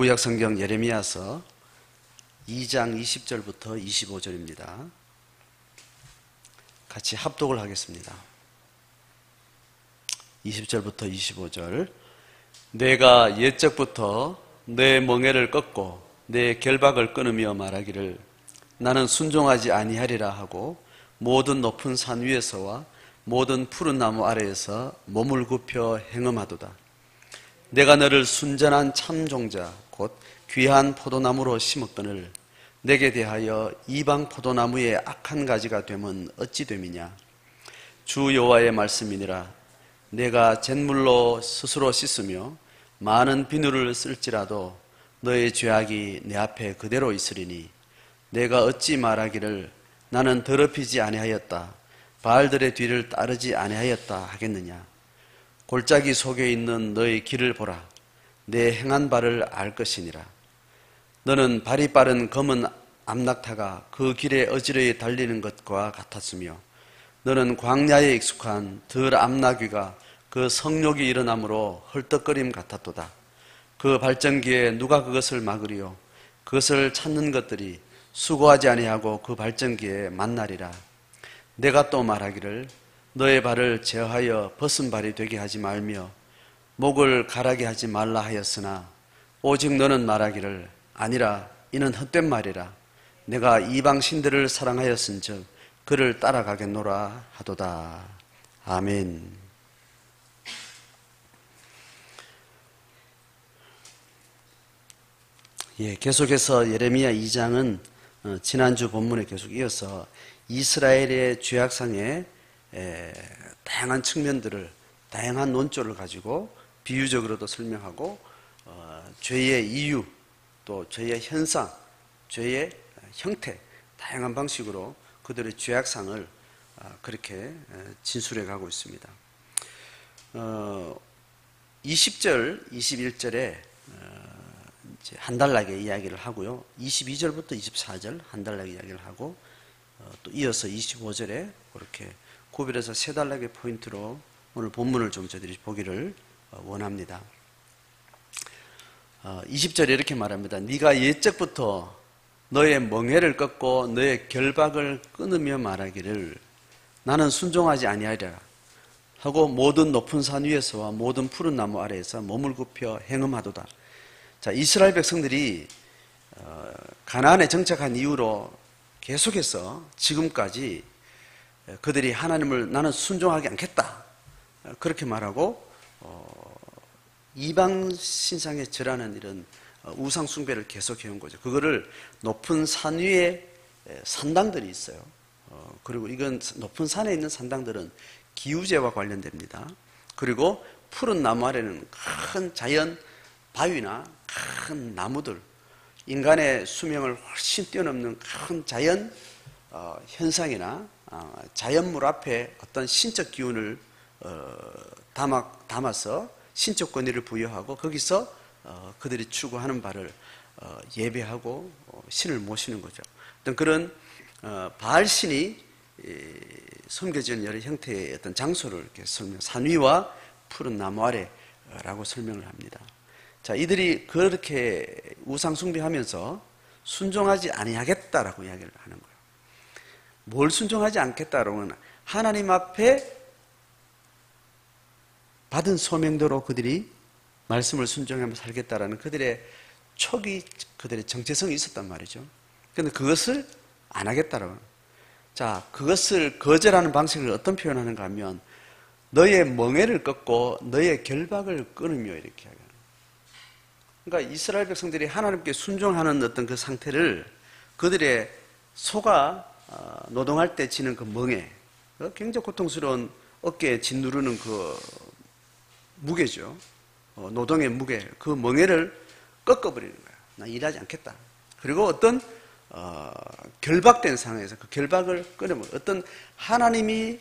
구약성경 예레미야서 2장 20절부터 25절입니다. 같이 합독을 하겠습니다. 20절부터 25절. 내가 옛적부터 내 멍에를 꺾고 내 결박을 끊으며 말하기를 나는 순종하지 아니하리라 하고 모든 높은 산 위에서와 모든 푸른 나무 아래에서 몸을 굽혀 행음하도다. 내가 너를 순전한 참종자 곧 귀한 포도나무로 심었거늘 내게 대하여 이방 포도나무의 악한 가지가 되면 어찌 됨이냐. 주 여호와의 말씀이니라. 내가 잿물로 스스로 씻으며 많은 비누를 쓸지라도 너의 죄악이 내 앞에 그대로 있으리니 내가 어찌 말하기를 나는 더럽히지 아니하였다 바알들의 뒤를 따르지 아니하였다 하겠느냐. 골짜기 속에 있는 너의 길을 보라. 내 행한 바를 알 것이니라. 너는 발이 빠른 검은 암낙타가 그 길에 어지러이 달리는 것과 같았으며 너는 광야에 익숙한 덜 암나귀가 그 성욕이 일어나므로 헐떡거림 같았도다. 그 발전기에 누가 그것을 막으리요. 그것을 찾는 것들이 수고하지 아니하고 그 발전기에 만나리라. 내가 또 말하기를 너의 발을 제어하여 벗은 발이 되게 하지 말며 목을 가라게 하지 말라 하였으나 오직 너는 말하기를 아니라 이는 헛된 말이라. 내가 이방 신들을 사랑하였은즉 그를 따라가겠노라 하도다. 아멘. 계속해서 예레미야 2장은 지난주 본문에 계속 이어서 이스라엘의 죄악상의 다양한 측면들을, 다양한 논조를 가지고 비유적으로도 설명하고 죄의 이유, 또 죄의 현상, 죄의 형태, 다양한 방식으로 그들의 죄악상을 그렇게 진술해 가고 있습니다. 20절, 21절에 한달락의 이야기를 하고요. 22절부터 24절 한달락의 이야기를 하고 또 이어서 25절에 그렇게 구별해서 세 단락의 포인트로 오늘 본문을 좀 저희들이 보기를 원합니다. 20절에 이렇게 말합니다. 네가 옛적부터 너의 멍에를 꺾고 너의 결박을 끊으며 말하기를 나는 순종하지 아니하리라 하고 모든 높은 산 위에서와 모든 푸른 나무 아래에서 몸을 굽혀 행음하도다. 자, 이스라엘 백성들이 가나안에 정착한 이후로 계속해서 지금까지 그들이 하나님을 나는 순종하지 않겠다 그렇게 말하고 이방 신상에 절하는 이런 우상 숭배를 계속해온 거죠. 그거를 높은 산 위에 산당들이 있어요. 그리고 이건 높은 산에 있는 산당들은 기우제와 관련됩니다. 그리고 푸른 나무 아래는 큰 자연 바위나 큰 나무들, 인간의 수명을 훨씬 뛰어넘는 큰 자연 현상이나 자연물 앞에 어떤 신적 기운을 담아서 신적 권위를 부여하고 거기서 그들이 추구하는 바를 예배하고 신을 모시는 거죠. 어떤 그런 바알신이 섬겨지는 여러 형태의 어떤 장소를 이렇게 산 위와 푸른 나무 아래라고 설명을 합니다. 자, 이들이 그렇게 우상 숭배하면서 순종하지 아니하겠다라고 이야기를 하는 거예요. 뭘 순종하지 않겠다라고는 하나님 앞에 받은 소명대로 그들이 말씀을 순종하며 살겠다라는 그들의 촉이, 그들의 정체성이 있었단 말이죠. 그런데 그것을 안 하겠다라고. 자, 그것을 거절하는 방식을 어떤 표현하는가 하면 너의 멍에를 꺾고 너의 결박을 끊으며 이렇게 하게. 그러니까 이스라엘 백성들이 하나님께 순종하는 어떤 그 상태를 그들의 소가 노동할 때 지는 그 멍에, 굉장히 고통스러운 어깨에 짓누르는 그 무게죠. 노동의 무게, 그 멍에를 꺾어버리는 거야. 나 일하지 않겠다. 그리고 어떤 결박된 상황에서 그 결박을 끊으면 어떤 하나님이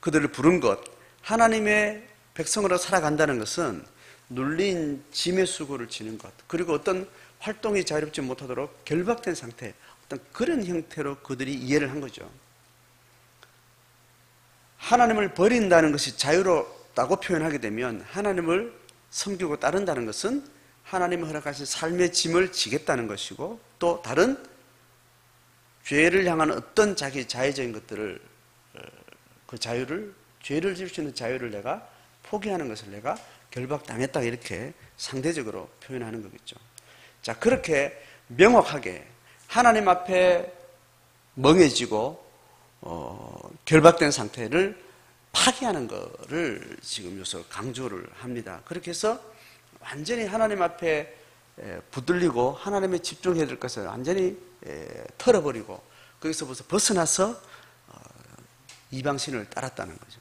그들을 부른 것, 하나님의 백성으로 살아간다는 것은 눌린 짐의 수고를 지는 것, 그리고 어떤 활동이 자유롭지 못하도록 결박된 상태, 어떤 그런 형태로 그들이 이해를 한 거죠. 하나님을 버린다는 것이 자유롭다고 표현하게 되면 하나님을 섬기고 따른다는 것은 하나님이 허락하신 삶의 짐을 지겠다는 것이고, 또 다른 죄를 향한 어떤 자기 자의적인 것들을, 그 자유를, 죄를 지을 수 있는 자유를 내가 포기하는 것을 내가 결박당했다, 이렇게 상대적으로 표현하는 거겠죠. 자, 그렇게 명확하게 하나님 앞에 멍해지고 결박된 상태를 파괴하는 것을 지금 여기서 강조를 합니다. 그렇게 해서 완전히 하나님 앞에 붙들리고 하나님에 집중해야 될 것을 완전히 털어버리고 거기서 벗어나서 이방신을 따랐다는 거죠.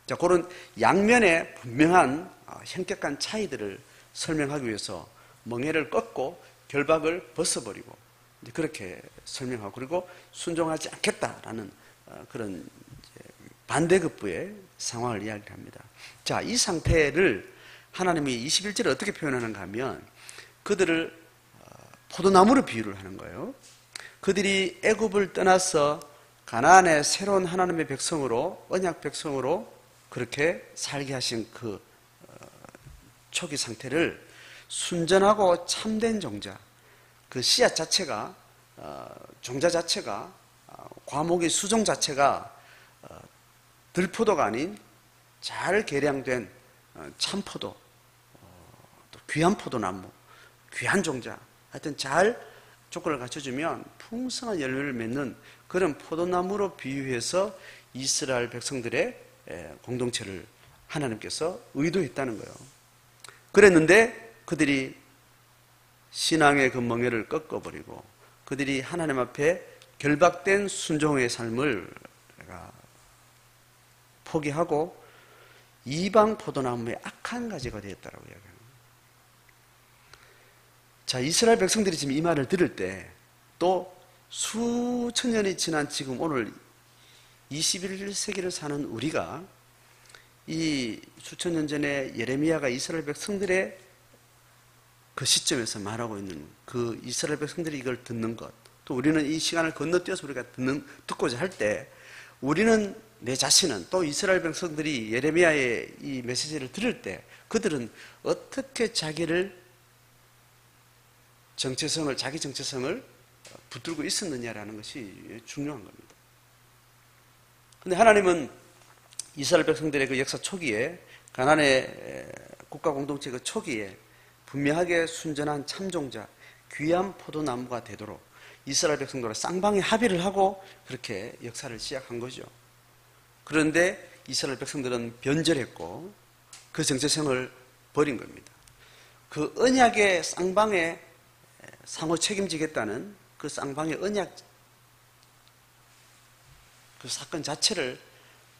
자, 그런 양면의 분명한 현격한 차이들을 설명하기 위해서 멍에를 꺾고 결박을 벗어버리고 그렇게 설명하고, 그리고 순종하지 않겠다라는 그런 반대급부의 상황을 이야기합니다. 자, 이 상태를 하나님이 21절에 어떻게 표현하는가 하면 그들을 포도나무로 비유를 하는 거예요. 그들이 애굽을 떠나서 가나안의 새로운 하나님의 백성으로, 언약 백성으로 그렇게 살게 하신 그 초기 상태를 순전하고 참된 종자, 그 씨앗 자체가, 종자 자체가, 과목의 수종 자체가 들포도가 아닌 잘 개량된 참포도, 또 귀한 포도나무, 귀한 종자, 하여튼 잘 조건을 갖춰주면 풍성한 열매를 맺는 그런 포도나무로 비유해서 이스라엘 백성들의 공동체를 하나님께서 의도했다는 거예요. 그랬는데 그들이 신앙의 그 멍에를 꺾어버리고 그들이 하나님 앞에 결박된 순종의 삶을 포기하고 이방 포도나무의 악한 가지가 되었다라고 이야기합니다. 자, 이스라엘 백성들이 지금 이 말을 들을 때 또 수천 년이 지난 지금 오늘 21세기를 사는 우리가 이 수천 년 전에 예레미야가 이스라엘 백성들의 그 시점에서 말하고 있는 그 이스라엘 백성들이 이걸 듣는 것, 또 우리는 이 시간을 건너뛰어서 우리가 듣고자 할 때 우리는, 내 자신은, 또 이스라엘 백성들이 예레미야의 이 메시지를 들을 때 그들은 어떻게 자기 정체성을 붙들고 있었느냐라는 것이 중요한 겁니다. 그런데 하나님은 이스라엘 백성들의 그 역사 초기에, 가나안의 국가 공동체 그 초기에 분명하게 순전한 참종자, 귀한 포도나무가 되도록 이스라엘 백성들과 쌍방에 합의를 하고 그렇게 역사를 시작한 거죠. 그런데 이스라엘 백성들은 변절했고 그 정체성을 버린 겁니다. 그 언약의 쌍방에 상호 책임지겠다는 그 쌍방의 언약, 그 사건 자체를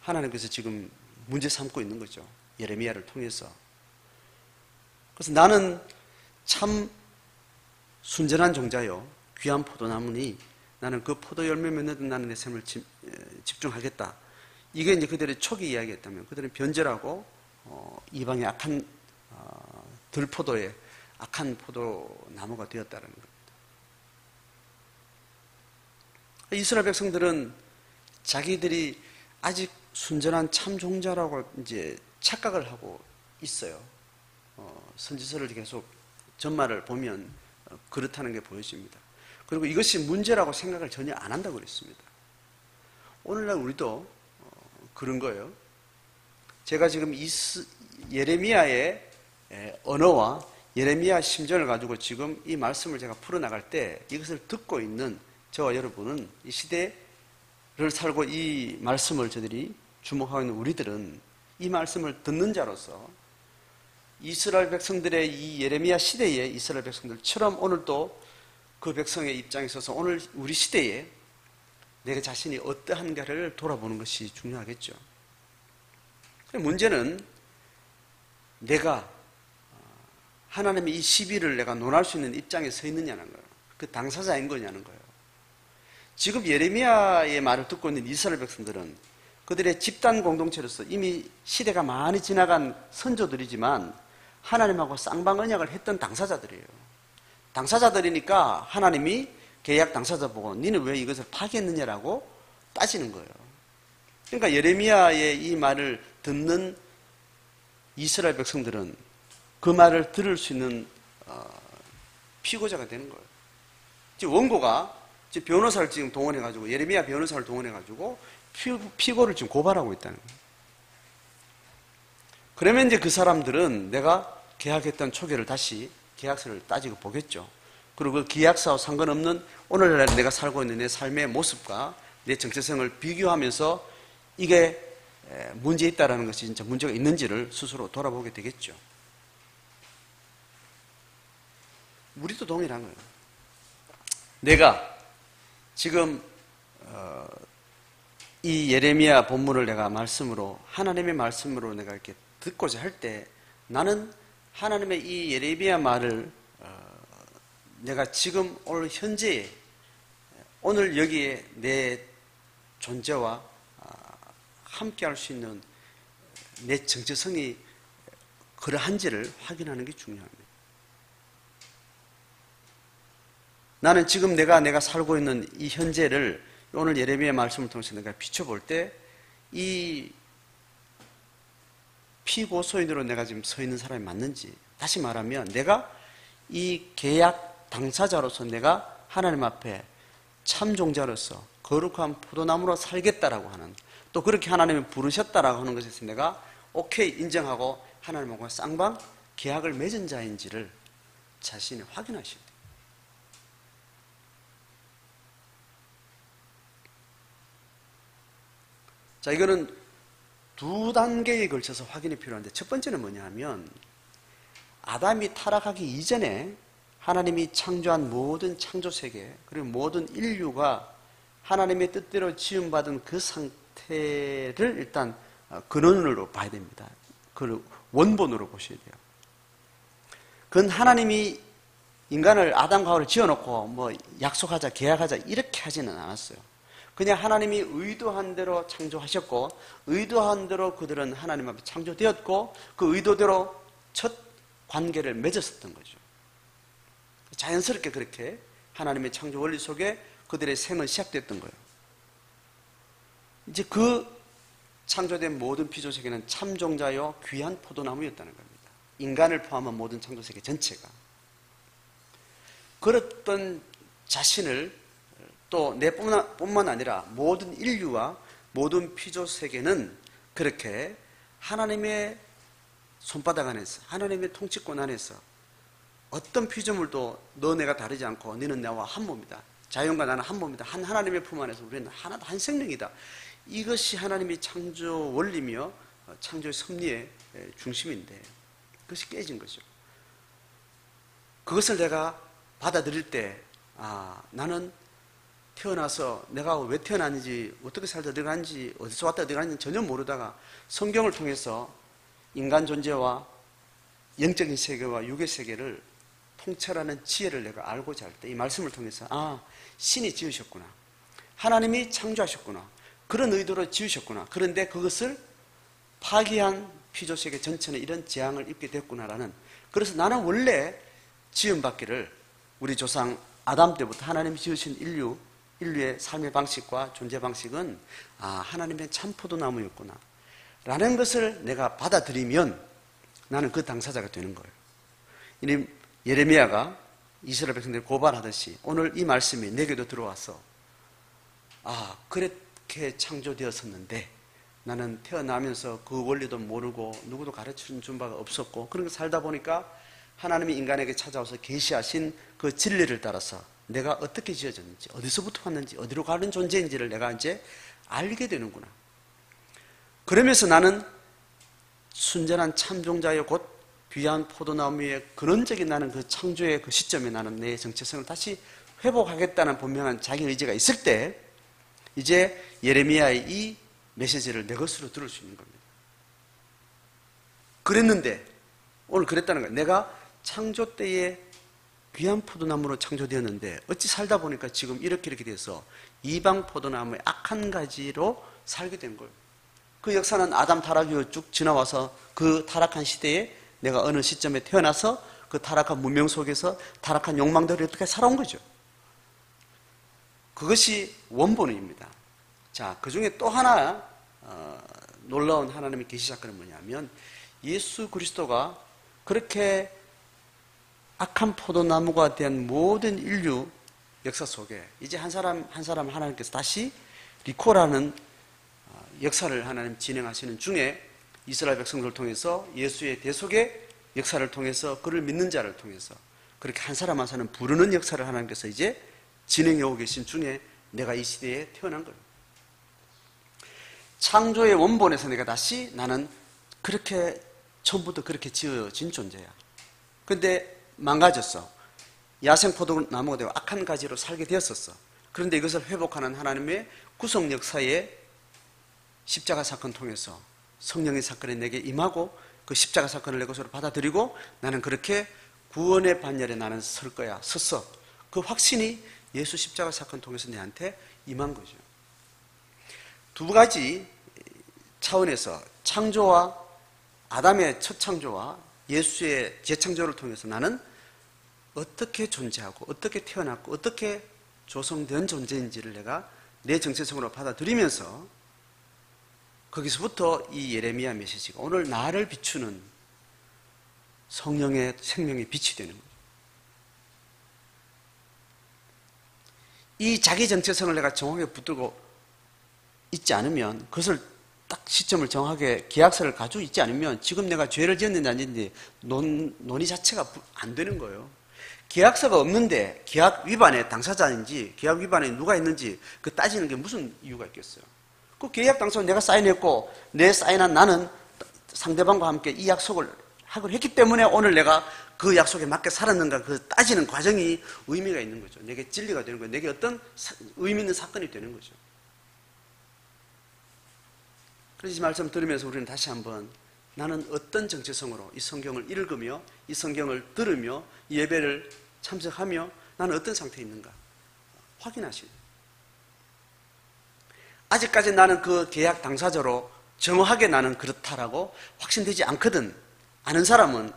하나님께서 지금 문제 삼고 있는 거죠. 예레미야를 통해서. 그래서 나는 참 순전한 종자요, 귀한 포도나무니 나는 그 포도 열매 맺는 나는 내 삶을 집중하겠다. 이게 이제 그들의 초기 이야기였다면 그들은 변절하고 이방의 악한 들포도의 악한 포도나무가 되었다는 겁니다. 이스라엘 백성들은 자기들이 아직 순전한 참종자라고 이제 착각을 하고 있어요. 선지서를 계속 전말을 보면 그렇다는 게 보여집니다. 그리고 이것이 문제라고 생각을 전혀 안 한다고 그랬습니다. 오늘날 우리도 그런 거예요. 제가 지금 예레미야의 언어와 예레미야 심정을 가지고 지금 이 말씀을 제가 풀어나갈 때 이것을 듣고 있는 저와 여러분은, 이 시대를 살고 이 말씀을 저들이 주목하고 있는 우리들은 이 말씀을 듣는 자로서 이스라엘 백성들의 이 예레미야 시대의 이스라엘 백성들처럼 오늘도 그 백성의 입장에 있어서 오늘 우리 시대에 내 자신이 어떠한가를 돌아보는 것이 중요하겠죠. 문제는 내가 하나님의 이 시비를 내가 논할 수 있는 입장에 서 있느냐는 거예요. 그 당사자인 거냐는 거예요. 지금 예레미야의 말을 듣고 있는 이스라엘 백성들은 그들의 집단 공동체로서 이미 시대가 많이 지나간 선조들이지만 하나님하고 쌍방 언약을 했던 당사자들이에요. 당사자들이니까 하나님이 계약 당사자 보고 너는 왜 이것을 파기했느냐라고 따지는 거예요. 그러니까 예레미야의 이 말을 듣는 이스라엘 백성들은 그 말을 들을 수 있는 피고자가 되는 거예요. 지금 원고가 지금 변호사를 지금 동원해가지고, 예레미야 변호사를 동원해가지고 피고를 지금 고발하고 있다는 거예요. 그러면 이제 그 사람들은 내가 계약했던 초기를 다시 계약서를 따지고 보겠죠. 그리고 그 계약서와 상관없는 오늘날 내가 살고 있는 내 삶의 모습과 내 정체성을 비교하면서 이게 문제 있다라는 것이 진짜 문제가 있는지를 스스로 돌아보게 되겠죠. 우리도 동일한 거예요. 내가 지금 이 예레미야 본문을 내가 말씀으로, 하나님의 말씀으로 내가 이렇게 듣고자 할 때, 나는 하나님의 이 예레미야 말을 내가 지금 오늘 현재에, 오늘 여기에 내 존재와 함께 할 수 있는 내 정체성이 그러한지를 확인하는 게 중요합니다. 나는 지금 내가 살고 있는 이 현재를 오늘 예레미야 말씀을 통해서 내가 비춰볼 때, 이 피고소인으로 내가 지금 서 있는 사람이 맞는지, 다시 말하면 내가 이 계약 당사자로서 내가 하나님 앞에 참종자로서 거룩한 포도나무로 살겠다라고 하는, 또 그렇게 하나님이 부르셨다라고 하는 것에서 내가 오케이 인정하고 하나님하고 쌍방 계약을 맺은 자인지를 자신이 확인하셔야 돼요. 자, 이거는 두 단계에 걸쳐서 확인이 필요한데, 첫 번째는 뭐냐 하면, 아담이 타락하기 이전에 하나님이 창조한 모든 창조세계, 그리고 모든 인류가 하나님의 뜻대로 지음받은 그 상태를 일단 근원으로 봐야 됩니다. 그 원본으로 보셔야 돼요. 그건 하나님이 인간을, 아담과 하와를 지어놓고 뭐 약속하자, 계약하자 이렇게 하지는 않았어요. 그냥 하나님이 의도한 대로 창조하셨고, 의도한 대로 그들은 하나님 앞에 창조되었고, 그 의도대로 첫 관계를 맺었었던 거죠. 자연스럽게 그렇게 하나님의 창조 원리 속에 그들의 생은 시작됐던 거예요. 이제 그 창조된 모든 피조세계는 참종자요 귀한 포도나무였다는 겁니다. 인간을 포함한 모든 창조세계 전체가. 그랬던 자신을 또 내뿐만 아니라 모든 인류와 모든 피조세계는 그렇게 하나님의 손바닥 안에서, 하나님의 통치권 안에서 어떤 피조물도 너 내가 다르지 않고 너는 나와 한 몸이다. 자연과 나는 한 몸이다. 한 하나님의 품 안에서 우리는 하나다, 한 생명이다. 이것이 하나님의 창조 원리며 창조의 섭리의 중심인데, 그것이 깨진 거죠. 그것을 내가 받아들일 때, 나는 태어나서 내가 왜 태어났는지, 어떻게 살다 어디 갔는지, 어디서 왔다 어디 갔는지 전혀 모르다가 성경을 통해서 인간 존재와 영적인 세계와 육의 세계를 통찰하는 지혜를 내가 알고자 할 때, 이 말씀을 통해서 신이 지으셨구나, 하나님이 창조하셨구나, 그런 의도로 지으셨구나, 그런데 그것을 파기한 피조세계 전체는 이런 재앙을 입게 됐구나라는, 그래서 나는 원래 지음받기를 우리 조상 아담 때부터 하나님이 지으신 인류의 삶의 방식과 존재 방식은 하나님의 참포도나무였구나 라는 것을 내가 받아들이면 나는 그 당사자가 되는 거예요. 이 예레미야가 이스라엘 백성들을 고발하듯이 오늘 이 말씀이 내게도 들어와서 그렇게 창조되었었는데 나는 태어나면서 그 원리도 모르고 누구도 가르쳐준 바가 없었고, 그런 거 살다 보니까 하나님이 인간에게 찾아와서 계시하신 그 진리를 따라서 내가 어떻게 지어졌는지, 어디서부터 왔는지, 어디로 가는 존재인지를 내가 이제 알게 되는구나. 그러면서 나는 순전한 참종자여 곧 귀한 포도나무의 근원적인 나는 그 창조의 그 시점에 나는 내 정체성을 다시 회복하겠다는 분명한 자기 의지가 있을 때, 이제 예레미야의 이 메시지를 내 것으로 들을 수 있는 겁니다. 그랬는데 오늘 그랬다는 거예요. 내가 창조 때에 귀한 포도나무로 창조되었는데 어찌 살다 보니까 지금 이렇게 돼서 이방 포도나무의 악한 가지로 살게 된 거예요. 그 역사는 아담 타락이 쭉 지나와서 그 타락한 시대에 내가 어느 시점에 태어나서 그 타락한 문명 속에서 타락한 욕망들을 어떻게 살아온 거죠. 그것이 원본입니다. 자, 그 중에 또 하나 놀라운 하나님의 계시 사건은 뭐냐면, 예수 그리스도가 그렇게 악한 포도나무가 된 모든 인류 역사 속에 이제 한 사람 한 사람 하나님께서 다시 리콜하는 역사를 하나님 진행하시는 중에 이스라엘 백성들을 통해서 예수의 대속의 역사를 통해서 그를 믿는 자를 통해서 그렇게 한 사람 한 사람 부르는 역사를 하나님께서 이제 진행해 오고 계신 중에 내가 이 시대에 태어난 거예요. 창조의 원본에서 내가 다시 나는 그렇게 처음부터 그렇게 지어진 존재야. 근데 망가졌어. 야생 포도나무가 되고 악한 가지로 살게 되었었어. 그런데 이것을 회복하는 하나님의 구속 역사에 십자가 사건 통해서 성령의 사건이 내게 임하고 그 십자가 사건을 내 것으로 받아들이고 나는 그렇게 구원의 반열에 나는 설 거야. 섰어. 그 확신이 예수 십자가 사건 통해서 내한테 임한 거죠. 두 가지 차원에서 창조와 아담의 첫 창조와 예수의 재창조를 통해서 나는 어떻게 존재하고 어떻게 태어났고 어떻게 조성된 존재인지를 내가 내 정체성으로 받아들이면서 거기서부터 이 예레미야 메시지가 오늘 나를 비추는 성령의 생명의 빛이 되는 거죠. 이 자기 정체성을 내가 정확하게 붙들고 있지 않으면 그것을 딱 시점을 정확하게 계약서를 가지고 있지 않으면 지금 내가 죄를 지었는지 아닌지 논의 자체가 안 되는 거예요. 계약서가 없는데 계약 위반의 당사자인지 계약 위반에 누가 있는지 그 따지는 게 무슨 이유가 있겠어요. 그 계약 당사자 내가 사인했고 내 사인한 나는 상대방과 함께 이 약속을 하고 했기 때문에 오늘 내가 그 약속에 맞게 살았는가 그 따지는 과정이 의미가 있는 거죠. 내게 진리가 되는 거예요. 내게 어떤 의미 있는 사건이 되는 거죠. 그래서 이 말씀 들으면서 우리는 다시 한번 나는 어떤 정체성으로 이 성경을 읽으며 이 성경을 들으며 이 예배를 참석하며 나는 어떤 상태에 있는가 확인하시는. 아직까지 나는 그 계약 당사자로 정확하게 나는 그렇다라고 확신되지 않거든. 아는 사람은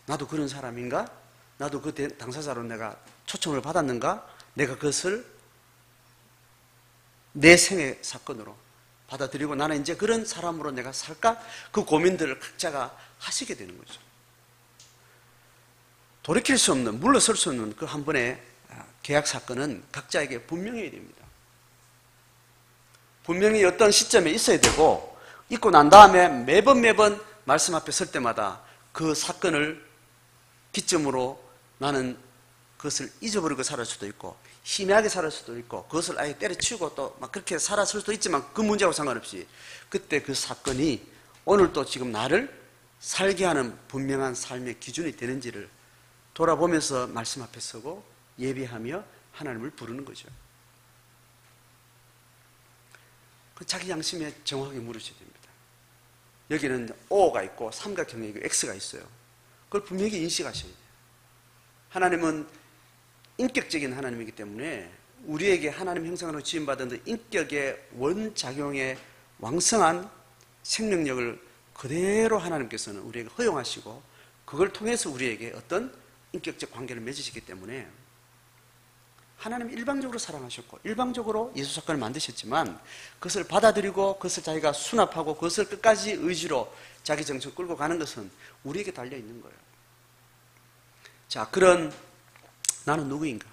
나도 그런 사람인가? 나도 그 당사자로 내가 초청을 받았는가? 내가 그것을 내 생의 사건으로 받아들이고 나는 이제 그런 사람으로 내가 살까? 그 고민들을 각자가 하시게 되는 거죠. 돌이킬 수 없는, 물러설 수 없는 그 한 번의 계약 사건은 각자에게 분명해야 됩니다. 분명히 어떤 시점에 있어야 되고 있고 난 다음에 매번 말씀 앞에 설 때마다 그 사건을 기점으로 나는 그것을 잊어버리고 살 수도 있고 희미하게 살 수도 있고 그것을 아예 때려치우고 또 막 그렇게 살았을 수도 있지만 그 문제하고 상관없이 그때 그 사건이 오늘 또 지금 나를 살게 하는 분명한 삶의 기준이 되는지를 돌아보면서 말씀 앞에 서고 예배하며 하나님을 부르는 거죠. 자기 양심에 정확하게 물으셔야 됩니다. 여기는 O가 있고 삼각형이 있고 X가 있어요. 그걸 분명히 인식하셔야 돼요. 하나님은 인격적인 하나님이기 때문에 우리에게 하나님 형상으로 지음받은 그 인격의 원작용의 왕성한 생명력을 그대로 하나님께서는 우리에게 허용하시고 그걸 통해서 우리에게 어떤 인격적 관계를 맺으시기 때문에 하나님 일방적으로 사랑하셨고 일방적으로 예수 사건을 만드셨지만 그것을 받아들이고 그것을 자기가 수납하고 그것을 끝까지 의지로 자기 정신을 끌고 가는 것은 우리에게 달려있는 거예요. 자, 그런 나는 누구인가?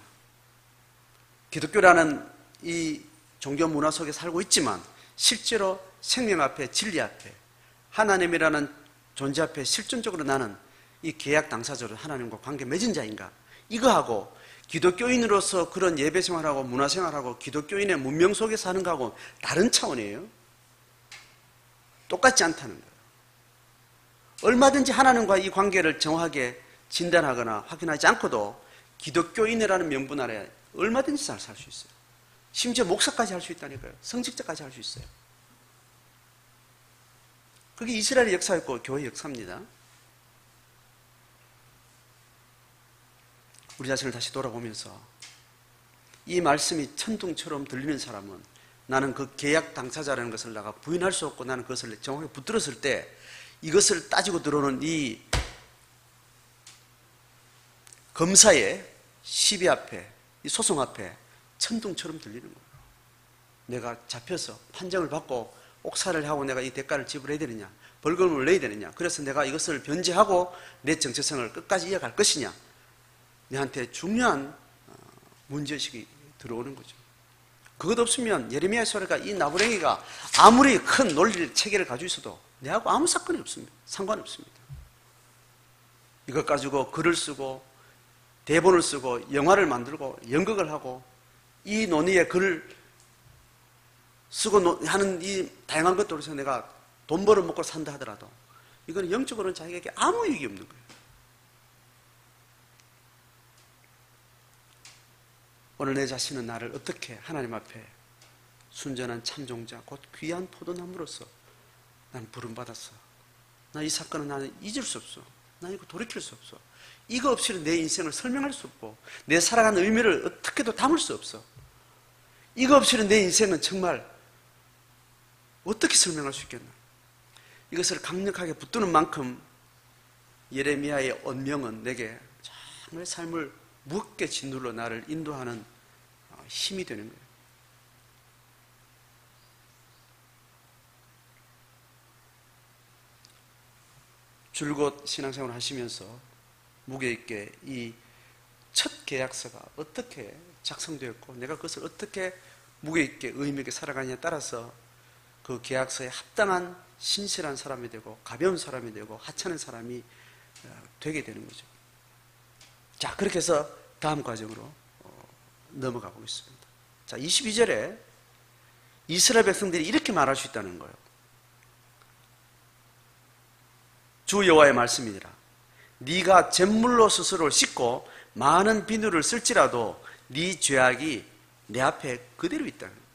기독교라는 이 종교 문화 속에 살고 있지만 실제로 생명 앞에 진리 앞에 하나님이라는 존재 앞에 실존적으로 나는 이 계약 당사자로 하나님과 관계 맺은 자인가? 이거하고 기독교인으로서 그런 예배 생활하고 문화 생활하고 기독교인의 문명 속에 사는 거하고 다른 차원이에요. 똑같지 않다는 거예요. 얼마든지 하나님과 이 관계를 정확하게 진단하거나 확인하지 않고도 기독교인이라는 명분 아래 얼마든지 잘 살 수 있어요. 심지어 목사까지 할 수 있다니까요. 성직자까지 할 수 있어요. 그게 이스라엘의 역사였고 교회의 역사입니다. 우리 자신을 다시 돌아보면서 이 말씀이 천둥처럼 들리는 사람은 나는 그 계약 당사자라는 것을 내가 부인할 수 없고 나는 그것을 정확하게 붙들었을 때 이것을 따지고 들어오는 이 검사의 시비 앞에 이 소송 앞에 천둥처럼 들리는 거예요. 내가 잡혀서 판정을 받고 옥살을 하고 내가 이 대가를 지불해야 되느냐 벌금을 내야 되느냐 그래서 내가 이것을 변제하고 내 정체성을 끝까지 이어갈 것이냐 내한테 중요한 문제의식이 들어오는 거죠. 그것 없으면 예레미야 소리가 이 나부랭이가 아무리 큰 논리 체계를 가지고 있어도 내하고 아무 사건이 없습니다. 상관없습니다. 이것 가지고 글을 쓰고 대본을 쓰고 영화를 만들고 연극을 하고 이 논의에 글을 쓰고 하는 이 다양한 것들로 해서 내가 돈 벌어먹고 산다 하더라도 이건 영적으로는 자기에게 아무 이익이 없는 거예요. 오늘 내 자신은 나를 어떻게 하나님 앞에 순전한 참종자 곧 귀한 포도나무로서 난 부름받았어. 나 이 사건은 나는 잊을 수 없어. 나 이거 돌이킬 수 없어. 이거 없이는 내 인생을 설명할 수 없고 내 살아가는 의미를 어떻게도 담을 수 없어. 이거 없이는 내 인생은 정말 어떻게 설명할 수 있겠나. 이것을 강력하게 붙드는 만큼 예레미야의 언명은 내게 정말 삶을 무겁게 짓눌러 나를 인도하는 힘이 되는 거예요. 줄곧 신앙생활을 하시면서 무게 있게 이 첫 계약서가 어떻게 작성되었고 내가 그것을 어떻게 무게 있게 의미 있게 살아가느냐에 따라서 그 계약서에 합당한 신실한 사람이 되고 가벼운 사람이 되고 하찮은 사람이 되게 되는 거죠. 자, 그렇게 해서 다음 과정으로 넘어가고 있습니다. 자, 22절에 이스라엘 백성들이 이렇게 말할 수 있다는 거예요. 주 여호와의 말씀이니라. 네가 잿물로 스스로를 씻고 많은 비누를 쓸지라도 네 죄악이 내 앞에 그대로 있다는 거예요.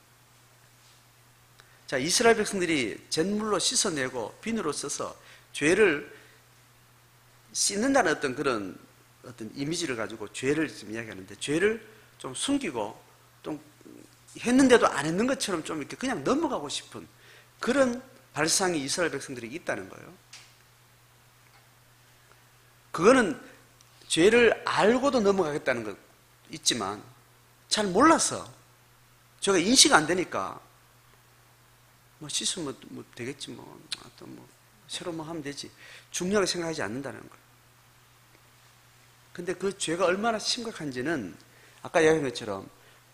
자, 이스라엘 백성들이 잿물로 씻어내고 비누로 써서 죄를 씻는다는 어떤 그런 어떤 이미지를 가지고 죄를 좀 이야기하는데 죄를 좀 숨기고 좀 했는데도 안 했는 것처럼 좀 이렇게 그냥 넘어가고 싶은 그런 발상이 이스라엘 백성들이 있다는 거예요. 그거는 죄를 알고도 넘어가겠다는 것 있지만 잘 몰라서 제가 인식 안 되니까 뭐 씻으면 뭐 되겠지 또 새로 하면 되지 중요하게 생각하지 않는다는 거예요. 근데 그 죄가 얼마나 심각한지는 아까 이야기한 것처럼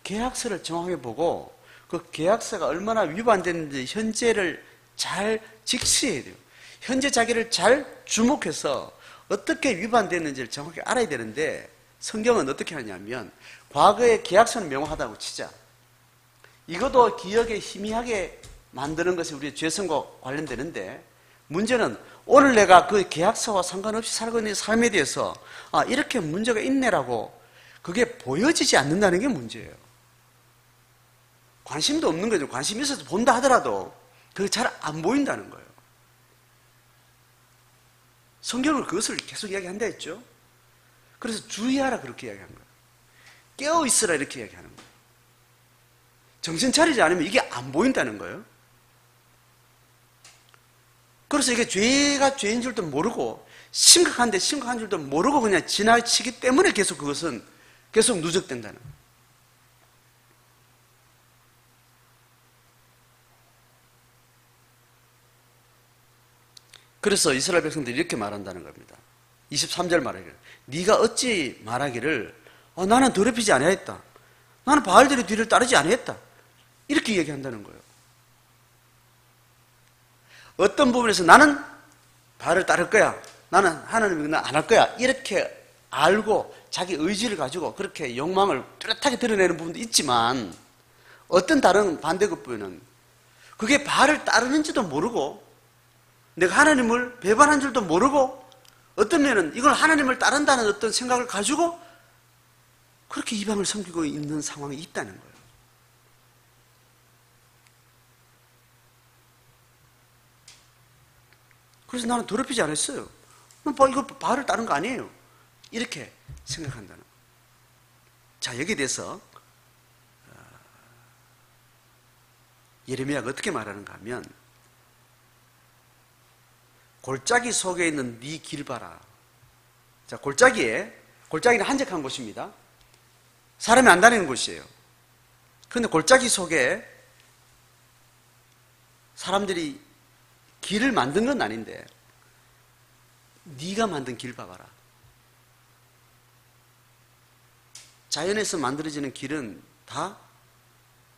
계약서를 정확하게 보고 그 계약서가 얼마나 위반됐는지 현재를 잘 직시해야 돼요. 현재 자기를 잘 주목해서 어떻게 위반됐는지를 정확히 알아야 되는데 성경은 어떻게 하냐면 과거의 계약서는 명확하다고 치자. 이것도 기억에 희미하게 만드는 것이 우리의 죄성과 관련되는데 문제는 오늘 내가 그 계약서와 상관없이 살고 있는 삶에 대해서 이렇게 문제가 있네라고 그게 보여지지 않는다는 게 문제예요. 관심도 없는 거죠. 관심이 있어서 본다 하더라도 그게 잘 안 보인다는 거예요. 성경은 그것을 계속 이야기한다 했죠. 그래서 주의하라 그렇게 이야기한 거예요. 깨어있으라 이렇게 이야기하는 거예요. 정신 차리지 않으면 이게 안 보인다는 거예요. 그래서 이게 죄가 죄인 줄도 모르고 심각한데 심각한 줄도 모르고 그냥 지나치기 때문에 계속 그것은 계속 누적된다는 거예요. 그래서 이스라엘 백성들이 이렇게 말한다는 겁니다. 23절 말하기를 네가 어찌 말하기를 나는 더럽히지 아니하였다. 나는 바알들의 뒤를 따르지 아니했다. 이렇게 얘기한다는 거예요. 어떤 부분에서 나는 바알을 따를 거야. 나는 하나님을 안 할 거야. 이렇게 알고 자기 의지를 가지고 그렇게 욕망을 뚜렷하게 드러내는 부분도 있지만 어떤 다른 반대급부에는 그게 바알을 따르는지도 모르고 내가 하나님을 배반한 줄도 모르고 어떤 면은 이걸 하나님을 따른다는 어떤 생각을 가지고 그렇게 이방을 섬기고 있는 상황이 있다는 거예요. 그래서 나는 더럽히지 않았어요. 이거 바알을 따른 거 아니에요. 이렇게 생각한다는 거예요. 자, 여기에 대해서 예레미야가 어떻게 말하는가 하면 골짜기 속에 있는 네 길 봐라. 자, 골짜기는 한적한 곳입니다. 사람이 안 다니는 곳이에요. 그런데 골짜기 속에 사람들이 길을 만든 건 아닌데 네가 만든 길 봐봐라. 자연에서 만들어지는 길은 다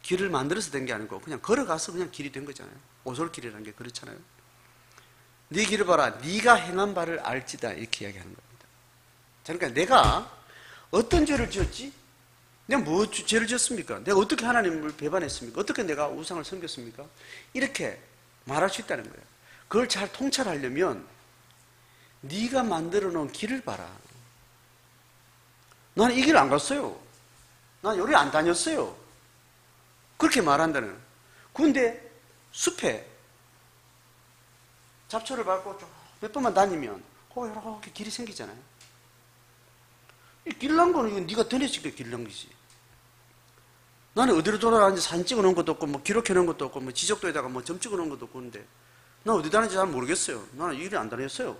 길을 만들어서 된 게 아니고 그냥 걸어가서 그냥 길이 된 거잖아요. 오솔길이라는 게 그렇잖아요. 네 길을 봐라. 네가 행한 바를 알지다. 이렇게 이야기하는 겁니다. 그러니까 내가 어떤 죄를 지었지? 내가 뭐 죄를 지었습니까? 내가 어떻게 하나님을 배반했습니까? 어떻게 내가 우상을 섬겼습니까? 이렇게 말할 수 있다는 거예요. 그걸 잘 통찰하려면 네가 만들어 놓은 길을 봐라. 나는 이 길 안 갔어요. 난 여기 안 다녔어요. 그렇게 말한다는 거예요. 그런데 숲에 잡초를 밟고 몇 번만 다니면 이렇게 길이 생기잖아요. 이 길 난 거는 이건 네가 다녔으니까 길 난 거지. 나는 어디로 돌아가는지 사진 찍어 놓은 것도 없고 뭐 기록해 놓은 것도 없고 뭐 지적도에다가 뭐 점 찍어 놓은 것도 없고 그런데 나 어디 다니는지 잘 모르겠어요. 나는 이 길을 안 다녔어요.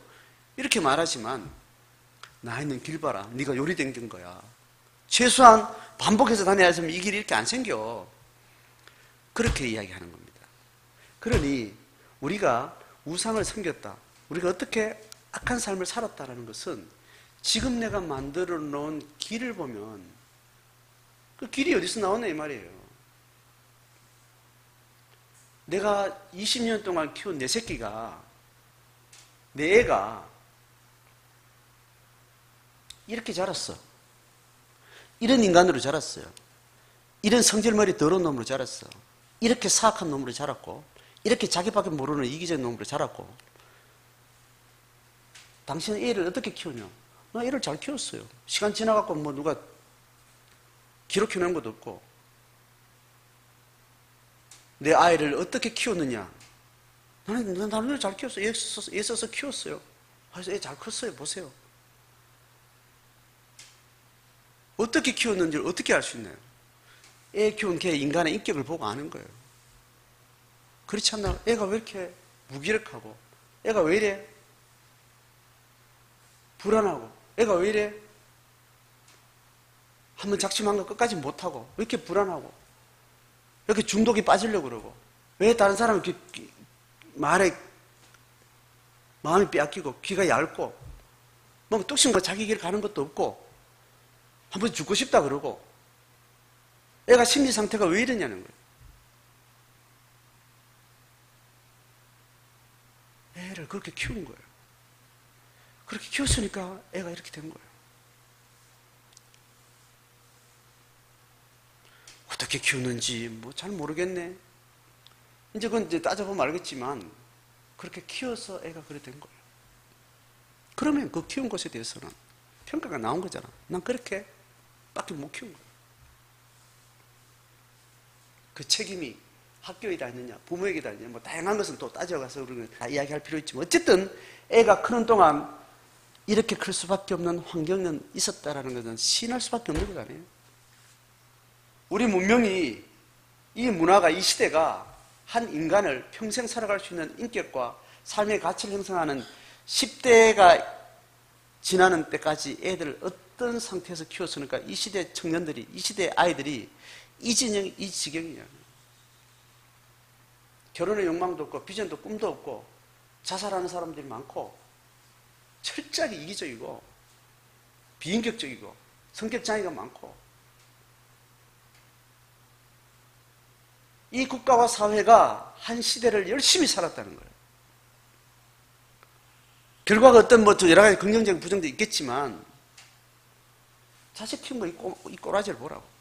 이렇게 말하지만 나 있는 길 봐라. 네가 요리 댕긴 거야. 최소한 반복해서 다녀야지 이 길이 이렇게 안 생겨. 그렇게 이야기하는 겁니다. 그러니 우리가 우상을 섬겼다. 우리가 어떻게 악한 삶을 살았다라는 것은 지금 내가 만들어 놓은 길을 보면 그 길이 어디서 나오냐 이 말이에요. 내가 20년 동안 키운 내 새끼가, 내 애가 이렇게 자랐어. 이런 인간으로 자랐어요. 이런 성질머리 더러운 놈으로 자랐어. 이렇게 사악한 놈으로 자랐고, 이렇게 자기밖에 모르는 이기적인 놈으로 자랐고, 당신은 애를 어떻게 키우냐? 나 애를 잘 키웠어요. 시간 지나갖고 뭐 누가 기록해 놓은 것도 없고, 내 아이를 어떻게 키웠느냐? 나는 애를 잘 키웠어요. 애 써서 키웠어요. 그래서 애 잘 컸어요. 보세요. 어떻게 키웠는지를 어떻게 알 수 있나요? 애 키운 걔 인간의 인격을 보고 아는 거예요. 그렇지 않나? 애가 왜 이렇게 무기력하고, 애가 왜 이래 불안하고, 애가 왜 이래 한번 작심한 거 끝까지 못하고, 왜 이렇게 불안하고, 왜 이렇게 중독이 빠지려고 그러고, 왜 다른 사람 이렇게 말에 마음이 빼앗기고, 귀가 얇고, 뭐 뚝심 뭐 자기 길 가는 것도 없고, 한번 죽고 싶다 그러고, 애가 심리 상태가 왜 이러냐는 거예요. 애를 그렇게 키운 거예요. 그렇게 키웠으니까 애가 이렇게 된 거예요. 어떻게 키우는지 뭐 잘 모르겠네. 이제 그건 이제 따져보면 알겠지만 그렇게 키워서 애가 그렇게 된 거예요. 그러면 그 키운 것에 대해서는 평가가 나온 거잖아. 난 그렇게 밖에 못 키운 거예요. 그 책임이 학교에다 있느냐, 부모에게다 있느냐, 뭐 다양한 것은 또 따져가서 우리는 다 이야기할 필요 있지만 어쨌든 애가 크는 동안 이렇게 클 수밖에 없는 환경은 있었다라는 것은 시인할 수밖에 없는 것 아니에요. 우리 문명이, 이 문화가, 이 시대가 한 인간을 평생 살아갈 수 있는 인격과 삶의 가치를 형성하는 10대가 지나는 때까지 애들을 어떤 상태에서 키웠으니까 이 시대 청년들이, 이 시대 아이들이 이 지경이냐. 결혼의 욕망도 없고 비전도 꿈도 없고 자살하는 사람들이 많고 철저하게 이기적이고 비인격적이고 성격 장애가 많고 이 국가와 사회가 한 시대를 열심히 살았다는 거예요. 결과가 어떤 뭐 여러 가지 긍정적인 부정도 있겠지만 자식 키운 거 이 꼬라지를 보라고.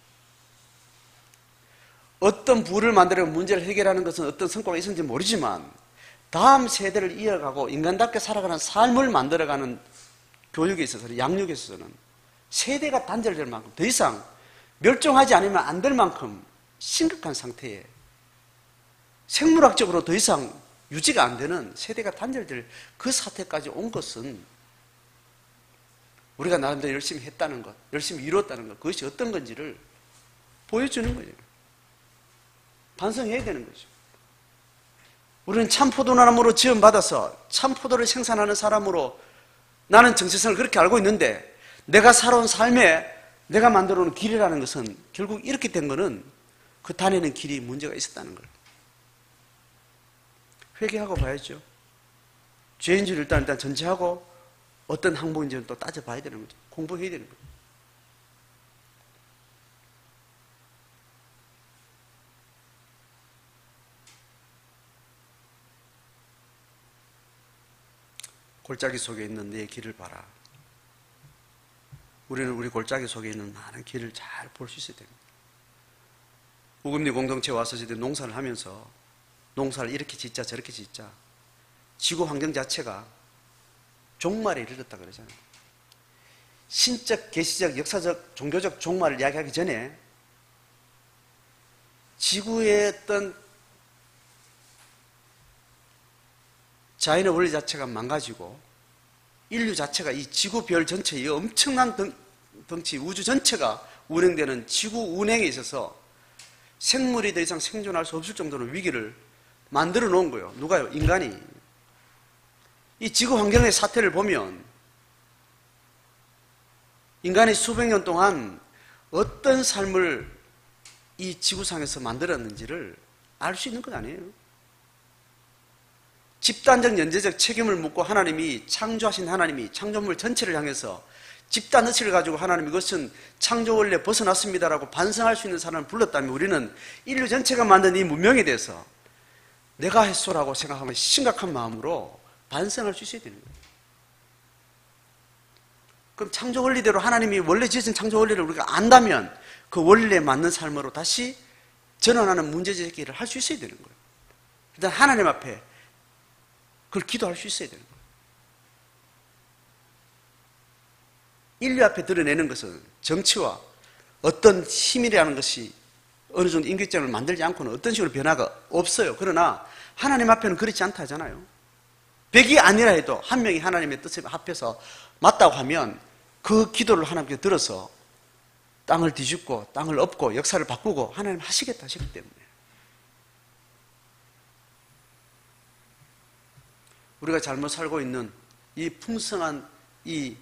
어떤 부를 만들어 문제를 해결하는 것은 어떤 성과가 있었는지 모르지만 다음 세대를 이어가고 인간답게 살아가는 삶을 만들어가는 교육에 있어서는, 양육에 있어서는 세대가 단절될 만큼 더 이상 멸종하지 않으면 안 될 만큼 심각한 상태에 생물학적으로 더 이상 유지가 안 되는 세대가 단절될 그 사태까지 온 것은 우리가 나름대로 열심히 했다는 것, 열심히 이뤘다는 것, 그것이 어떤 건지를 보여주는 거예요. 반성해야 되는 거죠. 우리는 참포도나무로 지원받아서 참포도를 생산하는 사람으로 나는 정체성을 그렇게 알고 있는데 내가 살아온 삶에 내가 만들어 놓은 길이라는 것은 결국 이렇게 된 거는 그 다니는 길이 문제가 있었다는 거예요. 회개하고 봐야죠. 죄인지를 일단 전제하고 어떤 항목인지는 또 따져봐야 되는 거죠. 공부해야 되는 거죠. 골짜기 속에 있는 내 길을 봐라. 우리는 우리 골짜기 속에 있는 많은 길을 잘 볼 수 있어야 됩니다. 우금리 공동체에 와서 저희들이 농사를 하면서 농사를 이렇게 짓자 저렇게 짓자, 지구 환경 자체가 종말에 이르렀다 그러잖아요. 신적, 계시적, 역사적, 종교적 종말을 이야기하기 전에 지구의 어떤 자연의 원리 자체가 망가지고 인류 자체가 이 지구별 전체, 이 엄청난 덩치 우주 전체가 운행되는 지구 운행에 있어서 생물이 더 이상 생존할 수 없을 정도로 위기를 만들어 놓은 거예요. 누가요? 인간이. 이 지구 환경의 사태를 보면 인간이 수백 년 동안 어떤 삶을 이 지구상에서 만들었는지를 알 수 있는 것 아니에요. 집단적 연재적 책임을 묻고 하나님이 창조하신 하나님이 창조물 전체를 향해서 집단 의식을 가지고 하나님 이것은 창조 원리에 벗어났습니다라고 반성할 수 있는 사람을 불렀다면 우리는 인류 전체가 만든 이 문명에 대해서 내가 했소라고 생각하면 심각한 마음으로 반성할 수 있어야 되는 거예요. 그럼 창조 원리대로 하나님이 원래 지으신 창조 원리를 우리가 안다면 그 원리에 맞는 삶으로 다시 전환하는 문제제기를 할 수 있어야 되는 거예요. 일단 하나님 앞에 그걸 기도할 수 있어야 되는 거예요. 인류 앞에 드러내는 것은 정치와 어떤 힘이라는 것이 어느 정도 임기점을 만들지 않고는 어떤 식으로 변화가 없어요. 그러나 하나님 앞에는 그렇지 않다 하잖아요. 100이 아니라 해도 한 명이 하나님의 뜻에 합해서 맞다고 하면 그 기도를 하나님께 들어서 땅을 뒤집고 땅을 엎고 역사를 바꾸고 하나님 하시겠다 하시기 때문에 우리가 잘못 살고 있는 이 풍성한 이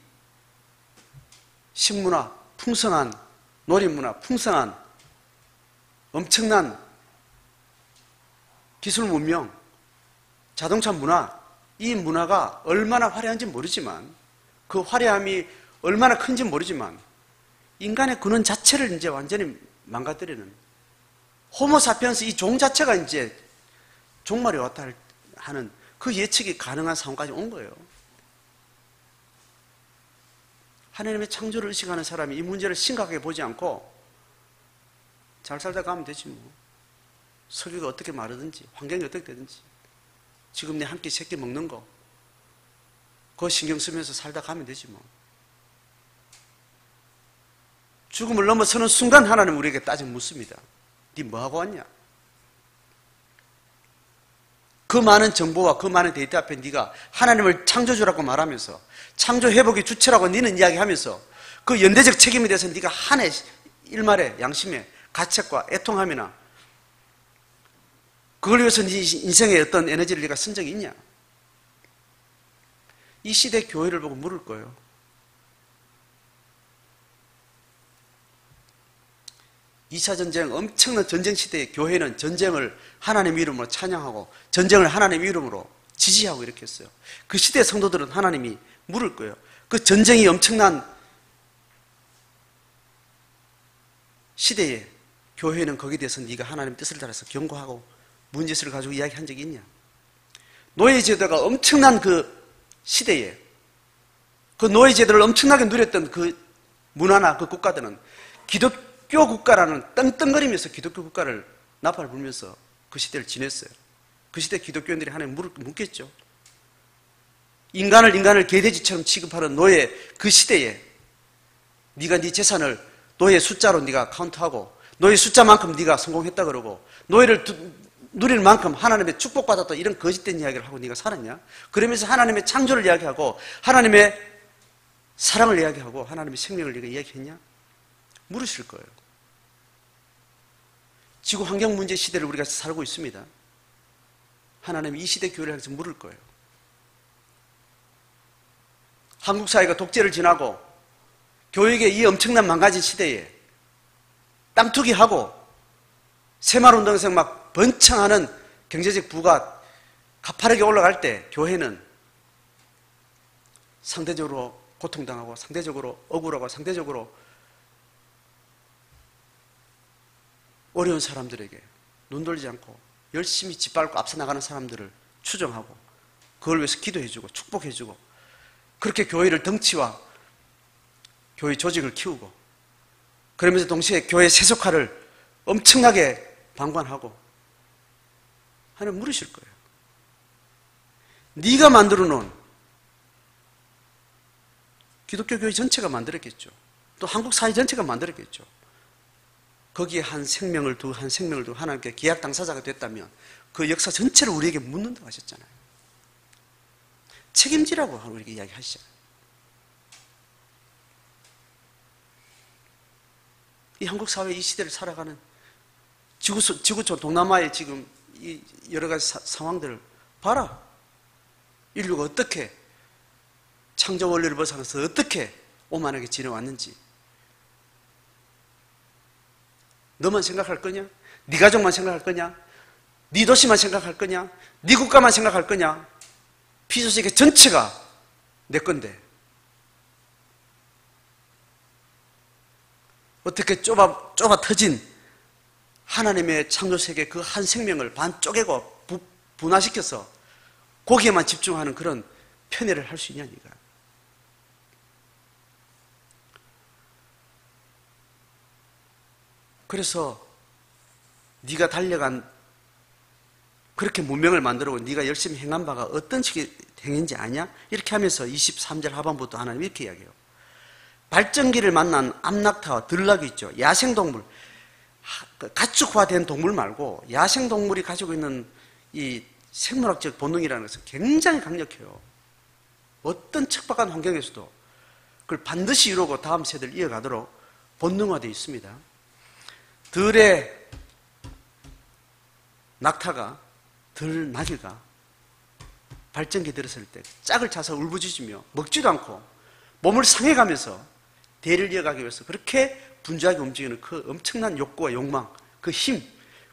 식문화, 풍성한 놀이문화, 풍성한 엄청난 기술 문명, 자동차 문화, 이 문화가 얼마나 화려한지 모르지만 그 화려함이 얼마나 큰지 모르지만 인간의 근원 자체를 이제 완전히 망가뜨리는 호모사피엔스 이 종 자체가 이제 종말이 왔다 하는 그 예측이 가능한 상황까지 온 거예요. 하나님의 창조를 의식하는 사람이 이 문제를 심각하게 보지 않고 잘 살다 가면 되지 뭐. 석유가 어떻게 마르든지 환경이 어떻게 되든지 지금 내 한 끼 세 끼 먹는 거 그거 신경 쓰면서 살다 가면 되지 뭐. 죽음을 넘어서는 순간 하나님 우리에게 따져 묻습니다. 네 뭐하고 왔냐? 그 많은 정보와 그 많은 데이터 앞에 네가 하나님을 창조주라고 말하면서 창조 회복의 주체라고 너는 이야기하면서 그 연대적 책임에 대해서 네가 한해 일말의 양심에 가책과 애통함이나 그걸 위해서 네 인생에 어떤 에너지를 네가 쓴 적이 있냐? 이 시대 교회를 보고 물을 거예요. 2차 전쟁, 엄청난 전쟁 시대의 교회는 전쟁을 하나님 이름으로 찬양하고 전쟁을 하나님 이름으로 지지하고 이렇게 했어요. 그 시대 성도들은 하나님이 물을 거예요. 그 전쟁이 엄청난 시대에 교회는 거기에 대해서 네가 하나님 뜻을 따라서 경고하고 문제를 가지고 이야기한 적이 있냐? 노예제도가 엄청난 그 시대에 그 노예제도를 엄청나게 누렸던 그 문화나 그 국가들은 기독교 국가라는 떵떵거리면서 기독교 국가를 나팔 불면서 그 시대를 지냈어요. 그 시대 기독교인들이 하나님 묻겠죠. 인간을 개돼지처럼 취급하는 노예 그 시대에 네가 네 재산을 노예 숫자로 네가 카운트하고 노예 숫자만큼 네가 성공했다 그러고 노예를 누릴 만큼 하나님의 축복받았다 이런 거짓된 이야기를 하고 네가 살았냐? 그러면서 하나님의 창조를 이야기하고 하나님의 사랑을 이야기하고 하나님의 생명을 네가 이야기했냐? 물으실 거예요. 지구 환경 문제 시대를 우리가 살고 있습니다. 하나님이 이 시대 교회를 향해서 물을 거예요. 한국 사회가 독재를 지나고 교육의 이 엄청난 망가진 시대에 땅 투기하고 새마을운동에서 막 번창하는 경제적 부가 가파르게 올라갈 때 교회는 상대적으로 고통당하고 상대적으로 억울하고 상대적으로 어려운 사람들에게 눈 돌리지 않고 열심히 짓밟고 앞서 나가는 사람들을 추정하고 그걸 위해서 기도해주고 축복해주고 그렇게 교회를 덩치와 교회 조직을 키우고 그러면서 동시에 교회 세속화를 엄청나게 방관하고 하나님 물으실 거예요. 네가 만들어 놓은 기독교 교회 전체가 만들었겠죠. 또 한국 사회 전체가 만들었겠죠. 거기에 한 생명을 두고 하나님께 계약 당사자가 됐다면 그 역사 전체를 우리에게 묻는다고 하셨잖아요. 책임지라고 우리에게 이야기하시잖아요. 이 한국 사회 이 시대를 살아가는 지구촌 동남아의 지금 이 여러 가지 상황들을 봐라. 인류가 어떻게 창조 원리를 벗어나서 어떻게 오만하게 지내왔는지. 너만 생각할 거냐? 네 가족만 생각할 거냐? 네 도시만 생각할 거냐? 네 국가만 생각할 거냐? 피조세계 전체가 내 건데 어떻게 좁아 터진 하나님의 창조세계 그 한 생명을 반 쪼개고 분화시켜서 거기에만 집중하는 그런 편애를 할 수 있냐 네가. 그래서 네가 달려간 그렇게 문명을 만들고 네가 열심히 행한 바가 어떤 식의 행인지 아냐? 이렇게 하면서 23절 하반부터 하나님 이렇게 이야기해요. 발전기를 만난 암낙타와 들락이 있죠. 야생동물, 가축화된 동물 말고 야생동물이 가지고 있는 이 생물학적 본능이라는 것은 굉장히 강력해요. 어떤 척박한 환경에서도 그걸 반드시 이루고 다음 세대를 이어가도록 본능화되어 있습니다. 들의 낙타가 들 나귀가 발전기 들었을 때 짝을 차서 울부짖으며 먹지도 않고 몸을 상해가면서 대를 이어가기 위해서 그렇게 분주하게 움직이는 그 엄청난 욕구와 욕망, 그 힘,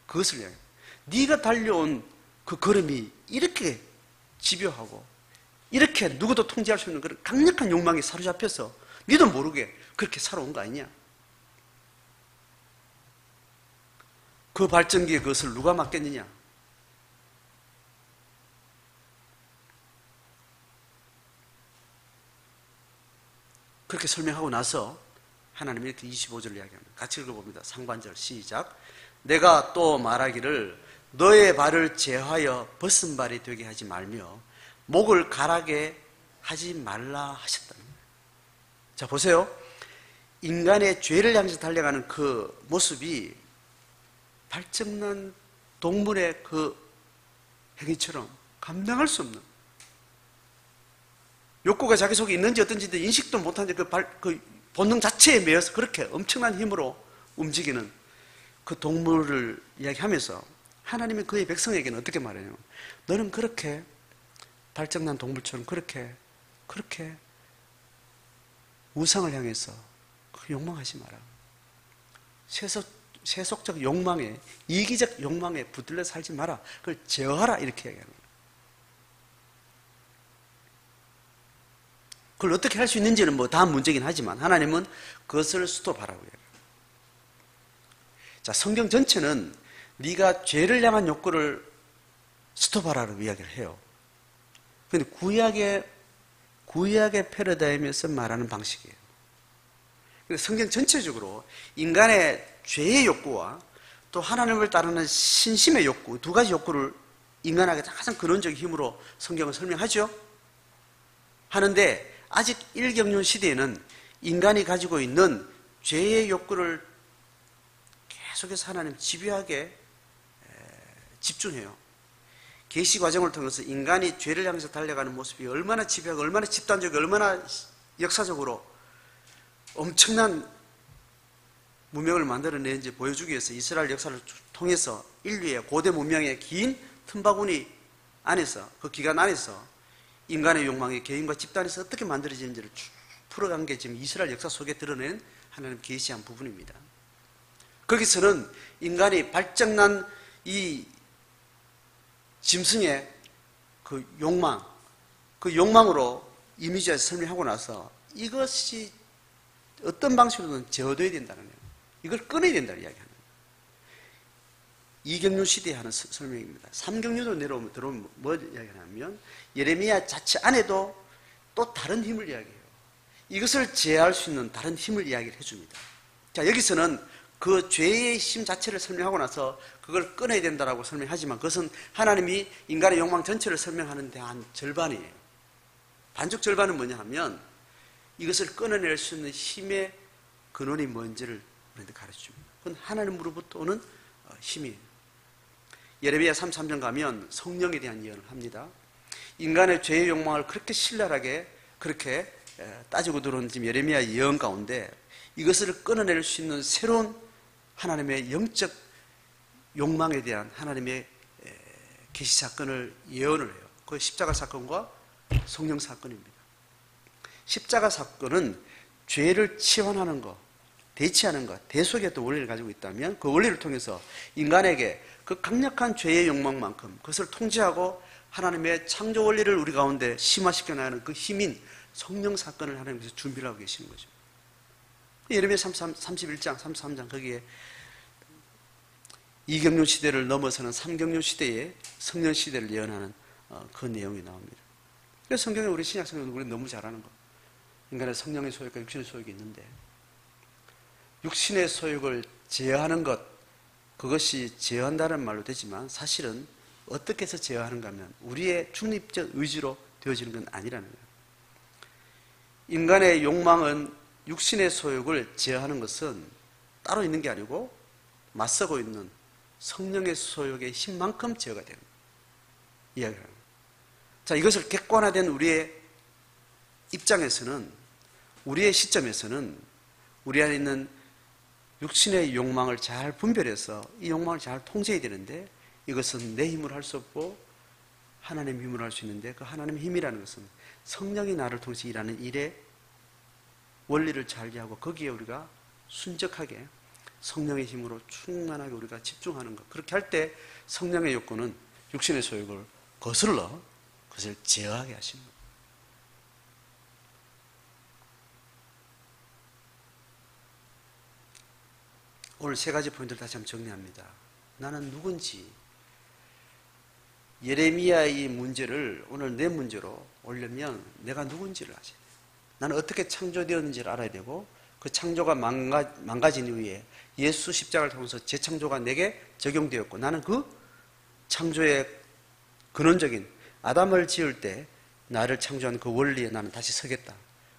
그것을 이야기해요. 네가 달려온 그 걸음이 이렇게 집요하고 이렇게 누구도 통제할 수 있는 그런 강력한 욕망에 사로잡혀서 니도 모르게 그렇게 살아온 거 아니냐? 그 발전기의 그것을 누가 맡겠느냐? 그렇게 설명하고 나서 하나님이 이렇게 25절을 이야기합니다. 같이 읽어봅니다. 상반절 시작. 내가 또 말하기를 너의 발을 제하여 벗은 발이 되게 하지 말며 목을 가라게 하지 말라 하셨다는 거예요. 자 보세요. 인간의 죄를 향해서 달려가는 그 모습이 발정난 동물의 그 행위처럼 감당할 수 없는 욕구가 자기 속에 있는지 어떤지 인식도 못하는 그 본능 자체에 매여서 그렇게 엄청난 힘으로 움직이는 그 동물을 이야기하면서 하나님은 그의 백성에게는 어떻게 말해요? 너는 그렇게 발정난 동물처럼 그렇게 우상을 향해서 그 욕망하지 마라. 세속적 욕망에, 이기적 욕망에 붙들려 살지 마라. 그걸 제어하라 이렇게 얘기하는 거예요. 그걸 어떻게 할 수 있는지는 뭐 다음 문제긴 하지만 하나님은 그것을 스톱하라고 해요. 자, 성경 전체는 네가 죄를 향한 욕구를 스톱하라고 이야기를 해요. 그런데 구약의 패러다임에서 말하는 방식이에요. 그래서 성경 전체적으로 인간의 죄의 욕구와 또 하나님을 따르는 신심의 욕구, 두 가지 욕구를 인간에게 가장 근원적인 힘으로 성경은 설명하죠. 하는데 아직 일경륜 시대에는 인간이 가지고 있는 죄의 욕구를 계속해서 하나님 집요하게 집중해요. 계시 과정을 통해서 인간이 죄를 향해서 달려가는 모습이 얼마나 집요하고 얼마나 집단적이고 얼마나 역사적으로 엄청난 문명을 만들어내는지 보여주기 위해서 이스라엘 역사를 통해서 인류의 고대 문명의 긴 틈바구니 안에서 그 기간 안에서 인간의 욕망이 개인과 집단에서 어떻게 만들어지는지를 쭉 풀어간 게 지금 이스라엘 역사 속에 드러낸 하나님 계시한 부분입니다. 거기서는 인간이 발정난 이 짐승의 그 욕망, 그 욕망으로 이미지에서 설명하고 나서 이것이 어떤 방식으로든 제어되어야 된다는 거예요. 이걸 끊어야 된다는 이야기하는 거예요. 이경륜 시대에 하는 설명입니다. 삼경륜으로 들어오면 뭐 이야기하냐면 예레미야 자체 안에도 또 다른 힘을 이야기해요. 이것을 제어할 수 있는 다른 힘을 이야기를 해줍니다. 자, 여기서는 그 죄의 힘 자체를 설명하고 나서 그걸 끊어야 된다고 설명하지만 그것은 하나님이 인간의 욕망 전체를 설명하는데 한 절반이에요. 반죽 절반은 뭐냐 하면 이것을 끊어낼 수 있는 힘의 근원이 뭔지를 우리한테 가르쳐줍니다. 그건 하나님으로부터 오는 힘이에요. 예레미야 33장 가면 성령에 대한 예언을 합니다. 인간의 죄의 욕망을 그렇게 신랄하게 그렇게 따지고 들어온 지금 예레미야 예언 가운데 이것을 끊어낼 수 있는 새로운 하나님의 영적 욕망에 대한 하나님의 계시 사건을 예언을 해요. 그 십자가 사건과 성령 사건입니다. 십자가 사건은 죄를 치환하는 것, 대치하는 것, 대속의 어떤 원리를 가지고 있다면 그 원리를 통해서 인간에게 그 강력한 죄의 욕망만큼 그것을 통제하고 하나님의 창조 원리를 우리 가운데 심화시켜 나가는 그 힘인 성령 사건을 하나님께서 준비를 하고 계시는 거죠. 예레미야 31장, 33장 거기에 이경륜 시대를 넘어서는 삼경륜 시대에 성령 시대를 예언하는 그 내용이 나옵니다. 그래서 성경에 우리 신약 성경은 우리 너무 잘 아는 거. 인간의 성령의 소욕과 육신의 소욕이 있는데 육신의 소욕을 제어하는 것, 그것이 제어한다는 말로 되지만 사실은 어떻게 해서 제어하는가 하면 우리의 중립적 의지로 되어지는 건 아니라는 거예요. 인간의 욕망은 육신의 소욕을 제어하는 것은 따로 있는 게 아니고 맞서고 있는 성령의 소욕의 힘만큼 제어가 되는 이야기를 합니다. 자, 이것을 객관화된 우리의 입장에서는, 우리의 시점에서는 우리 안에 있는 육신의 욕망을 잘 분별해서 이 욕망을 잘 통제해야 되는데 이것은 내 힘으로 할 수 없고 하나님의 힘으로 할 수 있는데 그 하나님의 힘이라는 것은 성령이 나를 통해서 일하는 일의 원리를 잘 이해하고 거기에 우리가 순적하게 성령의 힘으로 충만하게 우리가 집중하는 것. 그렇게 할 때 성령의 욕구는 육신의 소욕을 거슬러 그것을 제어하게 하시는 것. 오늘 세 가지 포인트를 다시 한번 정리합니다. 나는 누군지, 예레미야의 문제를 오늘 내 문제로 오려면 내가 누군지를 아셔야 돼요. 나는 어떻게 창조되었는지를 알아야 되고 그 창조가 망가진 이후에 예수 십자가를 통해서 재창조가 내게 적용되었고 나는 그 창조의 근원적인 아담을 지을 때 나를 창조한 그 원리에 나는 다시 서겠다.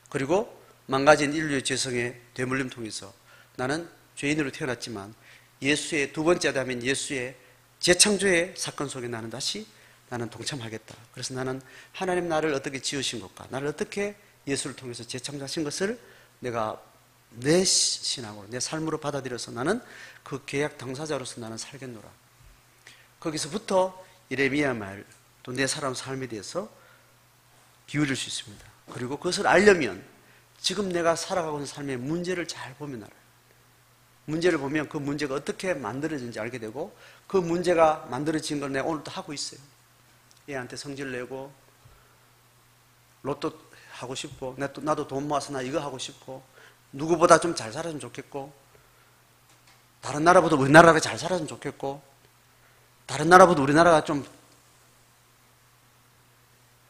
그리고 망가진 인류의 죄성의 되물림 통해서 나는 죄인으로 태어났지만 예수의 두 번째 아담인 예수의 재창조의 사건 속에 나는 동참하겠다. 그래서 나는 하나님 나를 어떻게 지으신 것과 나를 어떻게 예수를 통해서 재창조하신 것을 내가 내 신앙으로 내 삶으로 받아들여서 나는 그 계약 당사자로서 나는 살겠노라. 거기서부터 예레미야 말 또 내 사람 삶에 대해서 기울일 수 있습니다. 그리고 그것을 알려면 지금 내가 살아가고 있는 삶의 문제를 잘 보면 알아요. 문제를 보면 그 문제가 어떻게 만들어진지 알게 되고 그 문제가 만들어진 걸 내가 오늘도 하고 있어요. 애한테 성질 내고 로또 하고 싶고 나도 돈 모아서 나 이거 하고 싶고 누구보다 좀 잘 살았으면 좋겠고 다른 나라보다 우리나라가 잘 살았으면 좋겠고 다른 나라보다 우리나라가 좀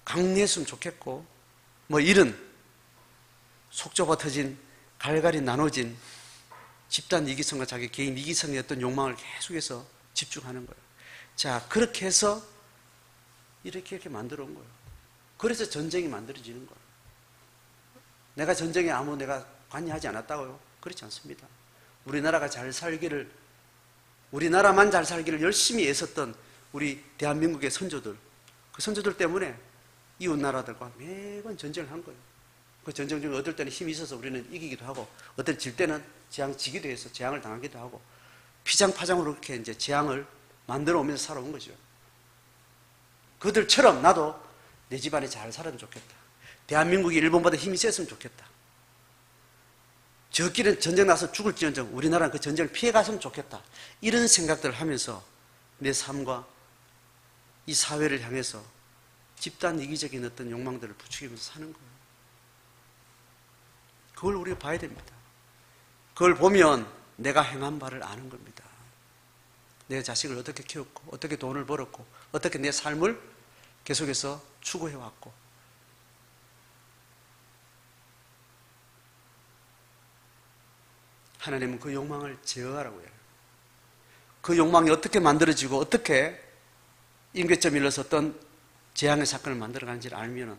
강리했으면 좋겠고 뭐 이런 속 좁아 터진 갈갈이 나눠진 집단 이기성과 자기 개인 이기성의 어떤 욕망을 계속해서 집중하는 거예요. 자, 그렇게 해서 이렇게 만들어 온 거예요. 그래서 전쟁이 만들어지는 거예요. 내가 전쟁에 내가 관여하지 않았다고요? 그렇지 않습니다. 우리나라만 잘 살기를 열심히 애썼던 우리 대한민국의 선조들, 그 선조들 때문에 이웃 나라들과 매번 전쟁을 한 거예요. 그 전쟁 중에 어떨 때는 힘이 있어서 우리는 이기기도 하고, 어떨 질 때는 지기도 해서 재앙을 당하기도 하고, 피장파장으로 그렇게 이제 재앙을 만들어 오면서 살아온 거죠. 그들처럼 나도 내 집안이 잘 살았으면 좋겠다. 대한민국이 일본보다 힘이 셌으면 좋겠다. 저끼리는 전쟁 나서 죽을지언정 우리나라는 그 전쟁을 피해갔으면 좋겠다. 이런 생각들을 하면서 내 삶과 이 사회를 향해서 집단 이기적인 어떤 욕망들을 부추기면서 사는 거예요. 그걸 우리가 봐야 됩니다. 그걸 보면 내가 행한 바를 아는 겁니다. 내 자식을 어떻게 키웠고 어떻게 돈을 벌었고 어떻게 내 삶을 계속해서 추구해왔고 하나님은 그 욕망을 제어하라고 해요. 그 욕망이 어떻게 만들어지고 어떻게 임계점에 일러서 어떤 재앙의 사건을 만들어가는지를 알면은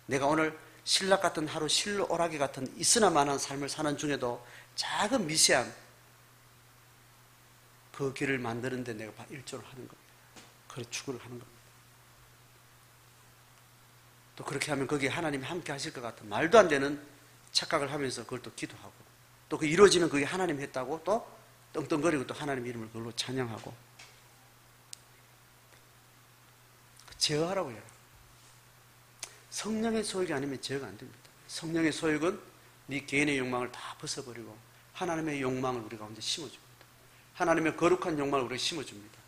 내가 오늘 신락 같은 하루, 실로 오라기 같은 있으나마나한 삶을 사는 중에도 작은 미세한 그 길을 만드는데 내가 일조를 하는 겁니다. 그래 추구를 하는 겁니다. 또 그렇게 하면 거기에 하나님이 함께 하실 것 같은 말도 안 되는 착각을 하면서 그걸 또 기도하고 또 그 이루어지면 그게 하나님이 했다고 또 떵떵거리고 또 하나님 이름을 그걸로 찬양하고 제어하라고 해요. 성령의 소욕이 아니면 제어가 안 됩니다. 성령의 소욕은 네 개인의 욕망을 다 벗어버리고 하나님의 욕망을 우리 가운데 심어줍니다. 하나님의 거룩한 욕망을 우리가 심어줍니다.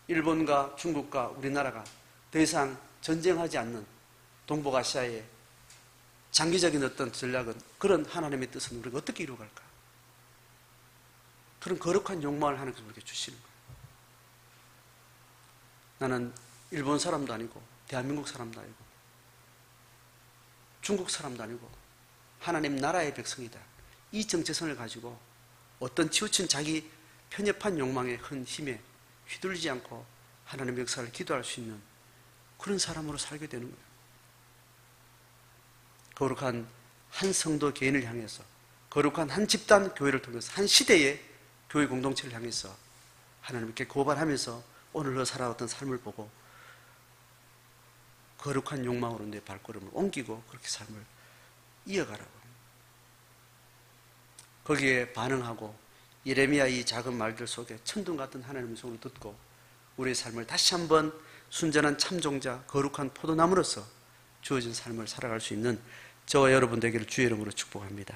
일본과 중국과 우리나라가 더 이상 전쟁하지 않는 동북아시아의 장기적인 어떤 전략은 그런 하나님의 뜻은 우리가 어떻게 이루어갈까? 그런 거룩한 욕망을 하나님께서 우리에게 주시는 거예요. 나는 일본 사람도 아니고 대한민국 사람도 아니고 중국 사람도 아니고 하나님 나라의 백성이다. 이 정체성을 가지고 어떤 치우친 자기 편협한 욕망의 큰 힘에 휘둘리지 않고 하나님의 역사를 기도할 수 있는 그런 사람으로 살게 되는 거예요. 거룩한 한 성도 개인을 향해서 거룩한 한 집단 교회를 통해서 한 시대의 교회 공동체를 향해서 하나님께 고발하면서 오늘로 살아왔던 삶을 보고 거룩한 욕망으로 내 발걸음을 옮기고 그렇게 삶을 이어가라고. 거기에 반응하고 예레미야 이 작은 말들 속에 천둥 같은 하나님의 소리를 듣고 우리의 삶을 다시 한번 순전한 참종자 거룩한 포도나무로서 주어진 삶을 살아갈 수 있는 저와 여러분 되기를 주의 이름으로 축복합니다.